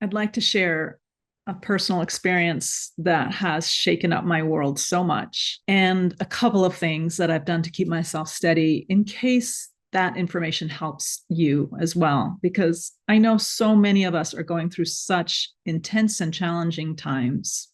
I'd like to share a personal experience that has shaken up my world so much, and a couple of things that I've done to keep myself steady in case that information helps you as well, because I know so many of us are going through such intense and challenging times.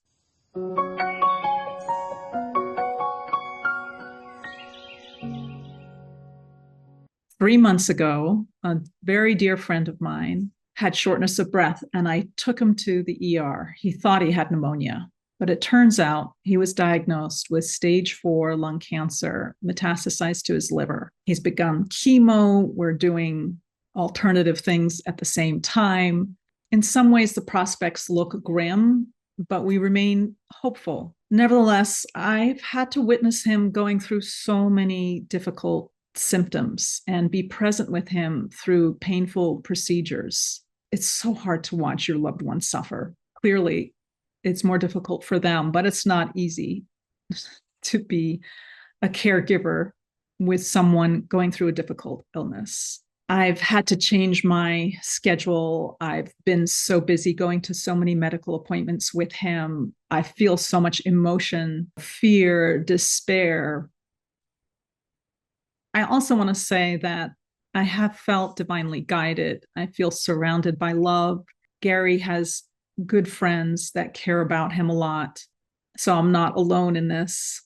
3 months ago, a very dear friend of mine had shortness of breath, and I took him to the ER. He thought he had pneumonia, but it turns out he was diagnosed with stage 4 lung cancer, metastasized to his liver. He's begun chemo. We're doing alternative things at the same time. In some ways, the prospects look grim, but we remain hopeful. Nevertheless, I've had to witness him going through so many difficult symptoms and be present with him through painful procedures. It's so hard to watch your loved one suffer. Clearly, it's more difficult for them, but it's not easy to be a caregiver with someone going through a difficult illness. I've had to change my schedule. I've been so busy going to so many medical appointments with him. I feel so much emotion, fear, despair. I also want to say that I have felt divinely guided. I feel surrounded by love. Gary has good friends that care about him a lot. So I'm not alone in this.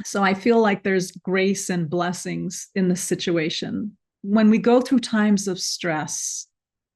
So I feel like there's grace and blessings in the situation. When we go through times of stress,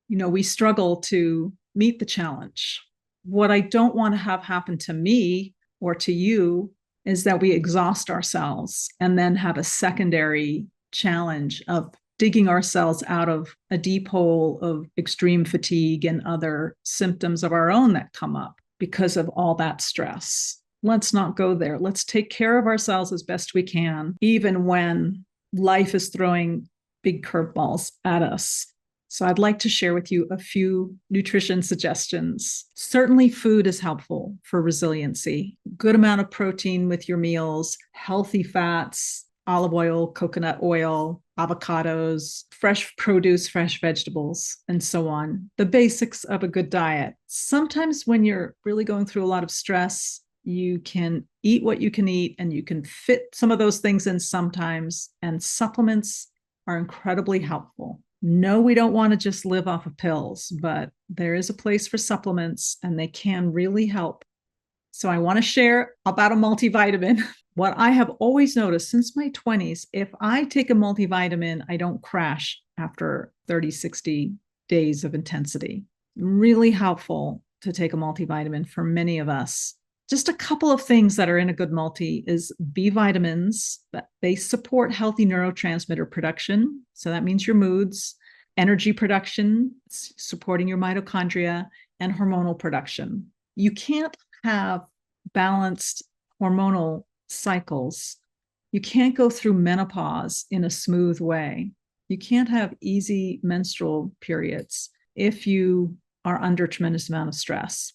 we struggle to meet the challenge. What I don't want to have happen to me or to you is that we exhaust ourselves and then have a secondary challenge of digging ourselves out of a deep hole of extreme fatigue and other symptoms of our own that come up because of all that stress. Let's not go there. Let's take care of ourselves as best we can, even when life is throwing big curveballs at us. So I'd like to share with you a few nutrition suggestions. Certainly food is helpful for resiliency. Good amount of protein with your meals, healthy fats, olive oil, coconut oil, avocados, fresh produce, fresh vegetables, and so on. The basics of a good diet. Sometimes when you're really going through a lot of stress, you can eat what you can eat and you can fit some of those things in sometimes, and supplements are incredibly helpful. No, we don't want to just live off of pills, but there is a place for supplements and they can really help. So I want to share about a multivitamin. What I have always noticed since my 20s, if I take a multivitamin, I don't crash after 30, 60 days of intensity. Really helpful to take a multivitamin for many of us. Just a couple of things that are in a good multi is B vitamins. They support healthy neurotransmitter production. So that means your moods, energy production, supporting your mitochondria, and hormonal production. You can't have balanced hormonal cycles. You can't go through menopause in a smooth way. You can't have easy menstrual periods if you are under a tremendous amount of stress.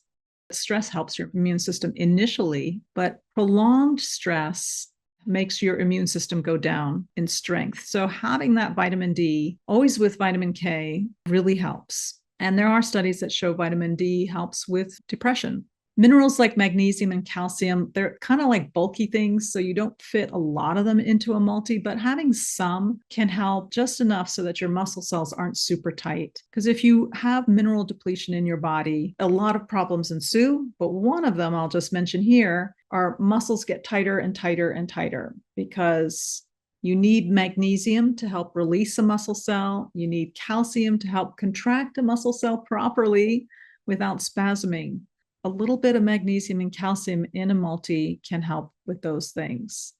Stress helps your immune system initially, but prolonged stress makes your immune system go down in strength. So having that vitamin D, always with vitamin K, really helps. And there are studies that show vitamin D helps with depression. Minerals like magnesium and calcium, they're kind of like bulky things, so you don't fit a lot of them into a multi, but having some can help just enough so that your muscle cells aren't super tight. Because if you have mineral depletion in your body, a lot of problems ensue, but one of them I'll just mention here are muscles get tighter and tighter and tighter because you need magnesium to help release a muscle cell. You need calcium to help contract a muscle cell properly without spasming. A little bit of magnesium and calcium in a multi can help with those things.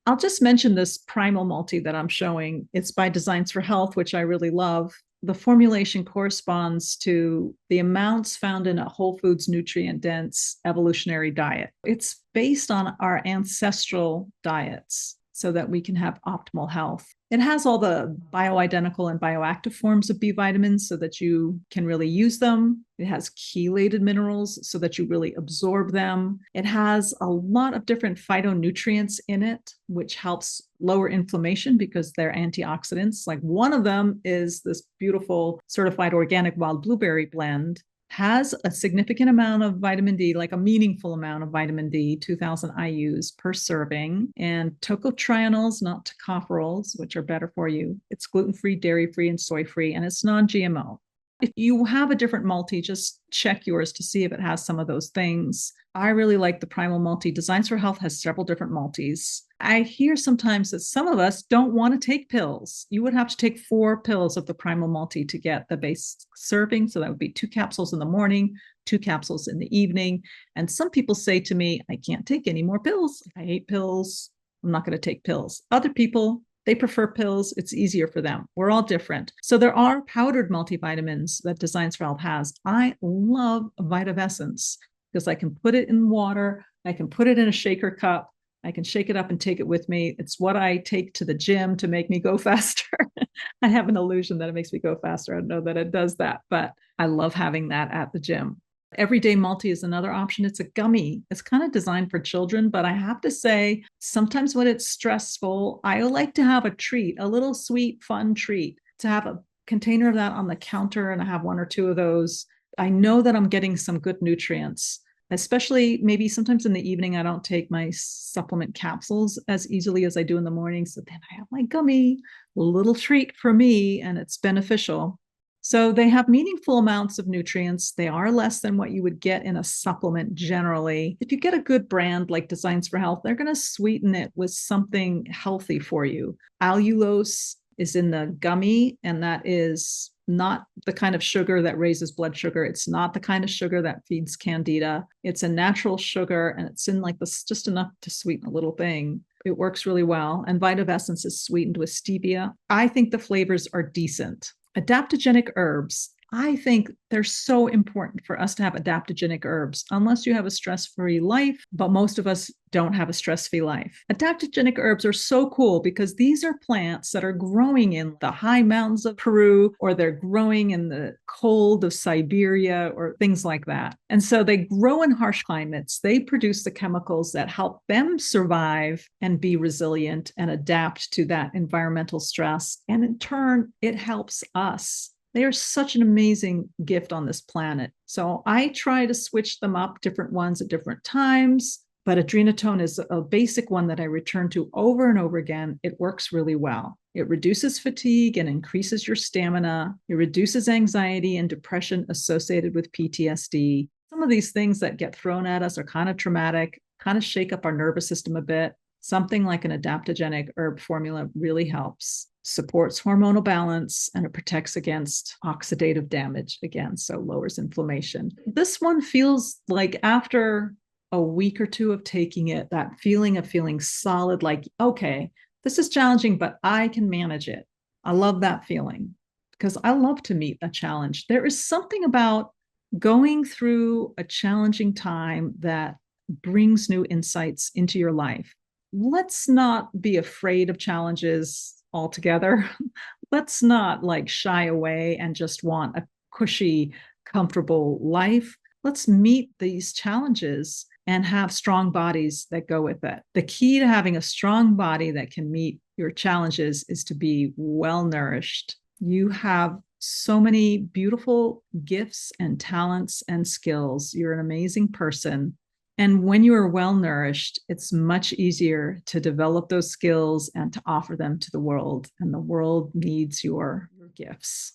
I'll just mention this primal multi that I'm showing. It's by Designs for Health, which I really love. The formulation corresponds to the amounts found in a whole foods nutrient dense evolutionary diet. It's based on our ancestral diets so that we can have optimal health. It has all the bioidentical and bioactive forms of B vitamins so that you can really use them. It has chelated minerals so that you really absorb them. It has a lot of different phytonutrients in it, which helps lower inflammation because they're antioxidants. Like one of them is this beautiful certified organic wild blueberry blend. has a significant amount of vitamin D, like a meaningful amount of vitamin D, 2000 IUs per serving, and tocotrienols, not tocopherols, which are better for you. It's gluten-free, dairy-free, and soy-free, and it's non-GMO. If you have a different multi, just check yours to see if it has some of those things. I really like the Primal Multi. Designs for Health has several different multis. I hear sometimes that some of us don't want to take pills. You would have to take 4 pills of the Primal Multi to get the base serving. So that would be 2 capsules in the morning, 2 capsules in the evening. And some people say to me, I can't take any more pills. I hate pills. I'm not going to take pills. Other people, they prefer pills. It's easier for them. We're all different. So there are powdered multivitamins that Designs for Health has. I love VitaVessence because I can put it in water. I can put it in a shaker cup. I can shake it up and take it with me. It's what I take to the gym to make me go faster. I have an illusion that it makes me go faster. I don't know that it does that, but I love having that at the gym. Everyday Multi is another option. It's a gummy. It's kind of designed for children, but I have to say, sometimes when it's stressful, I like to have a treat, a little sweet, fun treat, to have a container of that on the counter, and I have 1 or 2 of those. I know that I'm getting some good nutrients, especially maybe sometimes in the evening. I don't take my supplement capsules as easily as I do in the morning. So then I have my gummy, a little treat for me, and it's beneficial. So they have meaningful amounts of nutrients. They are less than what you would get in a supplement generally. If you get a good brand like Designs for Health, they're going to sweeten it with something healthy for you. Allulose is in the gummy, and that is not the kind of sugar that raises blood sugar. It's not the kind of sugar that feeds candida. It's a natural sugar, and it's in like this, just enough to sweeten a little thing. It works really well. And VitaVessence is sweetened with stevia. I think the flavors are decent. Adaptogenic herbs. I think they're so important for us to have adaptogenic herbs, unless you have a stress-free life, but most of us don't have a stress-free life. Adaptogenic herbs are so cool because these are plants that are growing in the high mountains of Peru, or they're growing in the cold of Siberia, or things like that. And so they grow in harsh climates. They produce the chemicals that help them survive and be resilient and adapt to that environmental stress. And in turn, it helps us. They are such an amazing gift on this planet. So I try to switch them up, different ones at different times, but adrenatone is a basic one that I return to over and over again. It works really well. It reduces fatigue and increases your stamina. It reduces anxiety and depression associated with PTSD. Some of these things that get thrown at us are kind of traumatic, kind of shake up our nervous system a bit. Something like an adaptogenic herb formula really helps. Supports hormonal balance, and it protects against oxidative damage again, so lowers inflammation. This one feels like after a week or 2 of taking it, that feeling of feeling solid, like, okay, this is challenging, but I can manage it. I love that feeling because I love to meet a challenge. There is something about going through a challenging time that brings new insights into your life. Let's not be afraid of challenges altogether. Let's not like shy away and just want a cushy, comfortable life. Let's meet these challenges and have strong bodies that go with it. The key to having a strong body that can meet your challenges is to be well nourished. You have so many beautiful gifts and talents and skills. You're an amazing person. And when you are well nourished, it's much easier to develop those skills and to offer them to the world. And the world needs your gifts.